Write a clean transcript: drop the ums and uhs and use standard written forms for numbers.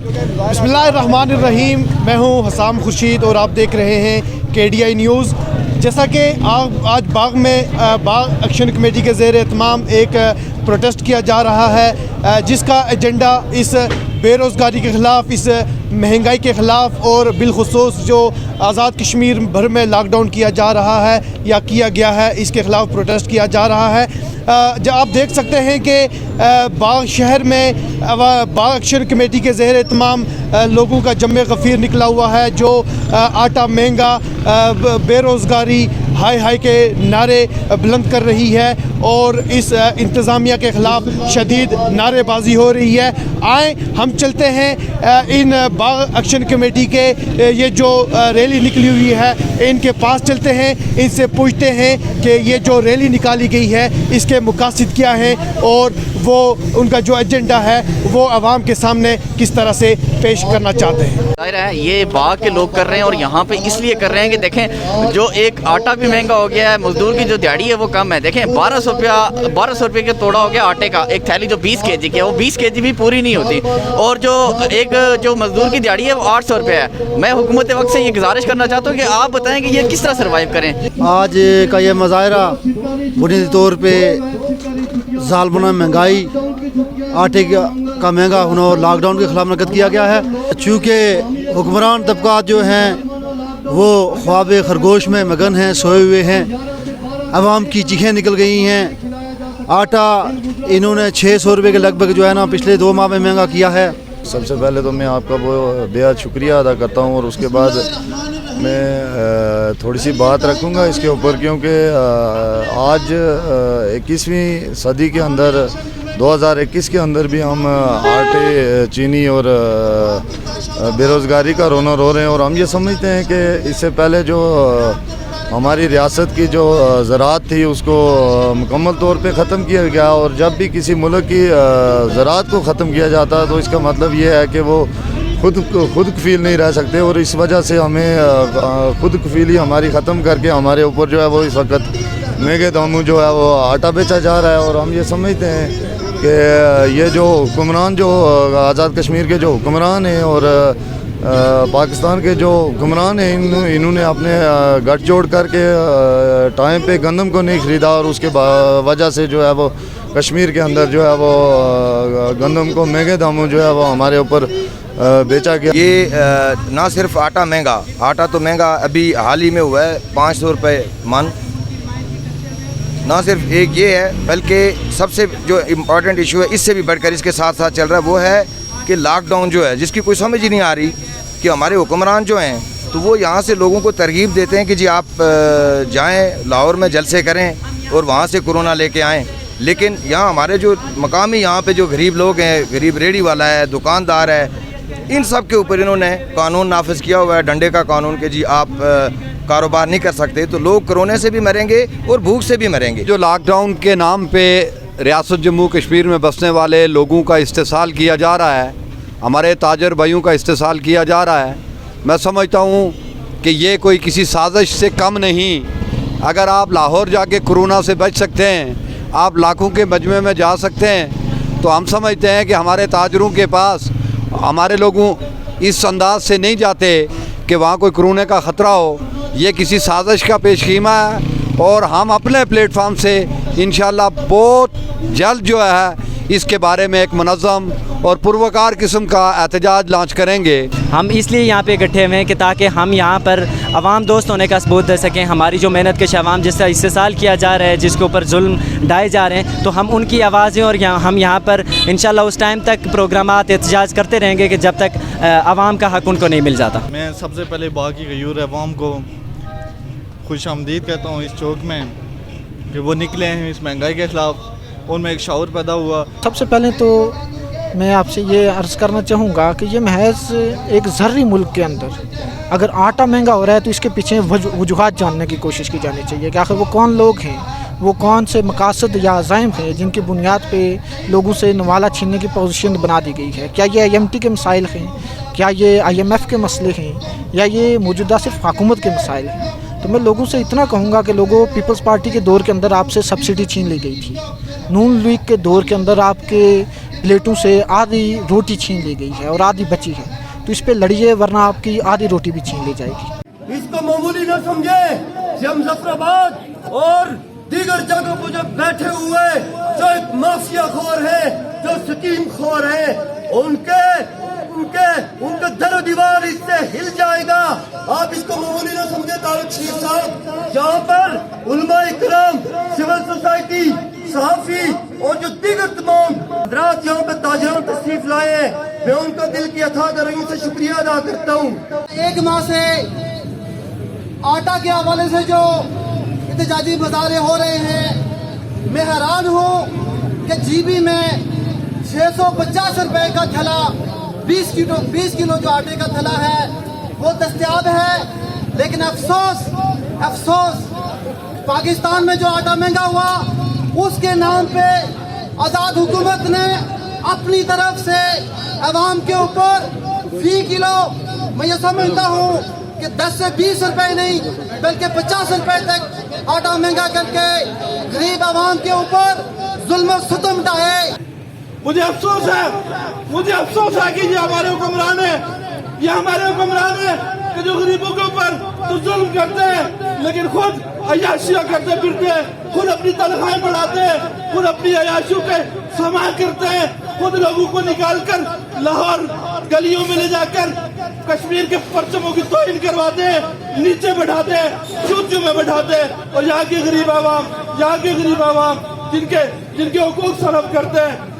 बिस्मिल्लाहिर्रहमानिर्रहीम। मैं हूं हसाम खुर्शीद और आप देख रहे हैं KDI न्यूज़। जैसा कि आज बाग में बाग एक्शन कमेटी के ज़ेर एहतमाम एक प्रोटेस्ट किया जा रहा है, जिसका एजेंडा इस बेरोज़गारी के ख़िलाफ़, इस महंगाई के ख़िलाफ़ और बिलखुसूस जो आज़ाद कश्मीर भर में लॉकडाउन किया जा रहा है या किया गया है, इसके ख़िलाफ़ प्रोटेस्ट किया जा रहा है। जो आप देख सकते हैं कि बाग शहर में बाग एक्शन कमेटी के ज़ेर एहतमाम लोगों का जम्मे गफ़ीर निकला हुआ है, जो आटा महंगा, बेरोज़गारी, हाय हाय के नारे बुलंद कर रही है और इस इंतज़ामिया के ख़िलाफ़ शदीद नारेबाजी हो रही है। आए हम चलते हैं इन बाग एक्शन कमेटी के ये जो रैली निकली हुई है इनके पास चलते हैं, इनसे पूछते हैं कि ये जो रैली निकाली गई है इसके मकासद क्या हैं और वो उनका जो एजेंडा है वो आवाम के सामने किस तरह से पेश करना चाहते हैं। जाहिर है ये बाग के लोग कर रहे हैं और यहाँ पे इसलिए कर रहे हैं कि देखें जो एक आटा भी महंगा हो गया है, मजदूर की जो दिहाड़ी है वो कम है। देखें 1200 रुपये का तोड़ा हो गया आटे का, एक थैली जो 20 kg की है वो 20 kg भी पूरी नहीं होती, और जो मजदूर की दिहाड़ी है वो 800 रुपये है। मैं हुकूमत वक्त से ये गुजारिश करना चाहता हूँ कि आप बताएं कि ये किस तरह सर्वाइव करें। आज का ये मुजाहरा बुनियादी तौर पर ज़ालिमाना महंगाई, आटे का महंगा होना और लॉकडाउन के ख़िलाफ़ मुनक़्क़द किया गया है। चूँकि हुक्मरान तबक़ात जो हैं वो ख्वाब खरगोश में मगन हैं, सोए हुए हैं, आवाम की चीखें निकल गई हैं। आटा इन्होंने 600 रुपये के लगभग जो है ना पिछले 2 माह में महंगा किया है। सबसे पहले तो मैं आपका वो बेहद शुक्रिया अदा करता हूँ और उसके बाद मैं थोड़ी सी बात रखूँगा इसके ऊपर, क्योंकि आज 21वीं सदी के अंदर 2021 के अंदर भी हम आटे, चीनी और बेरोज़गारी का रोना रो रहे हैं। और हम ये समझते हैं कि इससे पहले जो हमारी रियासत की जो ज़राअत थी उसको मुकम्मल तौर पे ख़त्म किया गया, और जब भी किसी मुल्क की ज़राअत को ख़त्म किया जाता है तो इसका मतलब ये है कि वो खुद कफ़ील नहीं रह सकते, और इस वजह से हमें खुद कफ़ीली हमारी ख़त्म करके हमारे ऊपर जो है वो इस वक्त महंगे दामों जो है वो आटा बेचा जा रहा है। और हम ये समझते हैं कि ये जो हुक्मरान, जो आज़ाद कश्मीर के जो हुक्मरान हैं और पाकिस्तान के जो हुक्मरान हैं, इन्होंने अपने गठजोड़ करके टाइम पे गंदम को नहीं ख़रीदा, और उसके वजह से जो है वो कश्मीर के अंदर जो है वो गंदम को महंगे दामों जो है वो हमारे ऊपर बेचा गया। ये ना सिर्फ आटा महंगा, आटा तो महंगा अभी हाल ही में हुआ है 500 रुपये मन। ना सिर्फ एक ये है, बल्कि सबसे जो इम्पोर्टेंट इशू है इससे भी बढ़कर इसके साथ साथ चल रहा है वो है कि लॉकडाउन जो है, जिसकी कोई समझ ही नहीं आ रही कि हमारे हुक्मरान जो हैं तो वो यहाँ से लोगों को तरगीब देते हैं कि जी आप जाएं लाहौर में जलसे करें और वहाँ से कोरोना लेके आएँ, लेकिन यहाँ हमारे जो मकामी यहाँ पे जो गरीब लोग हैं, गरीब रेहड़ी वाला है, दुकानदार है, इन सब के ऊपर इन्होंने कानून नाफिज किया हुआ है, डंडे का कानून, कि जी आप कारोबार नहीं कर सकते, तो लोग कोरोना से भी मरेंगे और भूख से भी मरेंगे। जो लॉकडाउन के नाम पे रियासत जम्मू कश्मीर में बसने वाले लोगों का इस्तेसाल किया जा रहा है, हमारे ताजर भाइयों का इस्तेसाल किया जा रहा है, मैं समझता हूँ कि ये कोई किसी साजिश से कम नहीं। अगर आप लाहौर जाके कोरोना से बच सकते हैं, आप लाखों के मजमे में जा सकते हैं, तो हम समझते हैं कि हमारे ताजरों के पास हमारे लोगों इस अंदाज से नहीं जाते कि वहाँ कोई कोरोना का ख़तरा हो। ये किसी साजिश का पेशखीमा है और हम अपने प्लेटफार्म से इंशाअल्लाह बहुत जल्द जो है इसके बारे में एक मुनज़्ज़म और पुरवकार किस्म का एहतजाज लॉन्च करेंगे। हम इसलिए यहाँ पे इकट्ठे हुए हैं कि ताकि हम यहाँ पर अवाम दोस्त होने का सबूत दे सकें। हमारी जो मेहनत कश अवाम जिससे इस्तेसाल किया जा रहा है, जिसके ऊपर जुल्म ढाए जा रहे हैं, तो हम उनकी आवाज़ें और हम यहाँ पर इंशाल्लाह उस टाइम तक प्रोग्रामात एहतजाज करते रहेंगे कि जब तक अवाम का हक़ उनको नहीं मिल जाता। मैं सबसे पहले बाकी गयूर अवाम को खुश आमदीद कहता हूँ इस चौक में कि वो निकले हैं इस महंगाई के ख़िलाफ़, उनमें एक शऊर पैदा हुआ। सबसे पहले तो मैं आपसे ये अर्ज़ करना चाहूँगा कि ये महज एक ज़र्री मुल्क के अंदर अगर आटा महंगा हो रहा है तो इसके पीछे वजूहात जानने की कोशिश की जानी चाहिए कि आखिर वो कौन लोग हैं, वो कौन से मकासद या अज़ाइम हैं जिनकी बुनियाद पे लोगों से नवाला छीनने की पोजीशन बना दी गई है। क्या ये IMT के मसाइल हैं, क्या ये IMF के मसले हैं, या ये मौजूदा सिर्फ हुकूमत के मसाइल हैं? तो मैं लोगों से इतना कहूँगा कि लोगों, पीपल्स पार्टी के दौर के अंदर आपसे सब्सिडी छीन ली गई थी, नून लीग के दौर के अंदर आपके प्लेटों से आधी रोटी छीन ली गई है और आधी बची है, तो इस पे लड़िए वरना आपकी आधी रोटी भी छीन ली जाएगी। इसको मामूली न समझे कि हम जफराबाद और दीगर जगहों पर जब बैठे हुए जो एक माफिया खोर है, जो स्कीम खोर है, उनके दर दीवार इससे हिल जाएगा। आप इसको मामूली न समझे तारिक शरीफ साहब, जहाँ पर उलमा इकराम, सिविल सोसाइटी, सहाफी और जो दीगर तमाम हजरात यहाँ पे ताजरान तशरीफ लाए हैं, मैं उनका दिल की अथाह तरह से शुक्रिया अदा करता हूँ। एक माह से आटा के हवाले से जो एहतजाजी मुजाहरे हो रहे हैं, मैं हैरान हूँ कि जीबी में 650 रुपए का थैला 20 किलो जो आटे का थैला है वो दस्तयाब है। लेकिन अफसोस पाकिस्तान में जो आटा महंगा हुआ उसके नाम पे आज़ाद हुकूमत ने अपनी तरफ से अवाम के ऊपर फी किलो, मैं ये समझता हूँ कि 10 से 20 रुपए नहीं बल्कि 50 रुपए तक आटा महंगा करके गरीब आवाम के ऊपर जुल्म सितम ढाए। मुझे अफसोस है कि ये हमारे हुक्मरान है कि जो गरीबों के ऊपर तो जुल्म करते हैं लेकिन खुद अय्याशियां करते फिरते हैं, खुद अपनी तनख्वाहें बढ़ाते हैं, खुद अपनी अय्याशियों के सामान करते हैं, खुद लोगों को निकाल कर लाहौर गलियों में ले जाकर कश्मीर के परचमों की तौहीन करवाते हैं, नीचे बैठाते हैं, चूतियों में बैठाते हैं, और यहाँ के गरीब आवाम जिनके हुकूक सलब करते हैं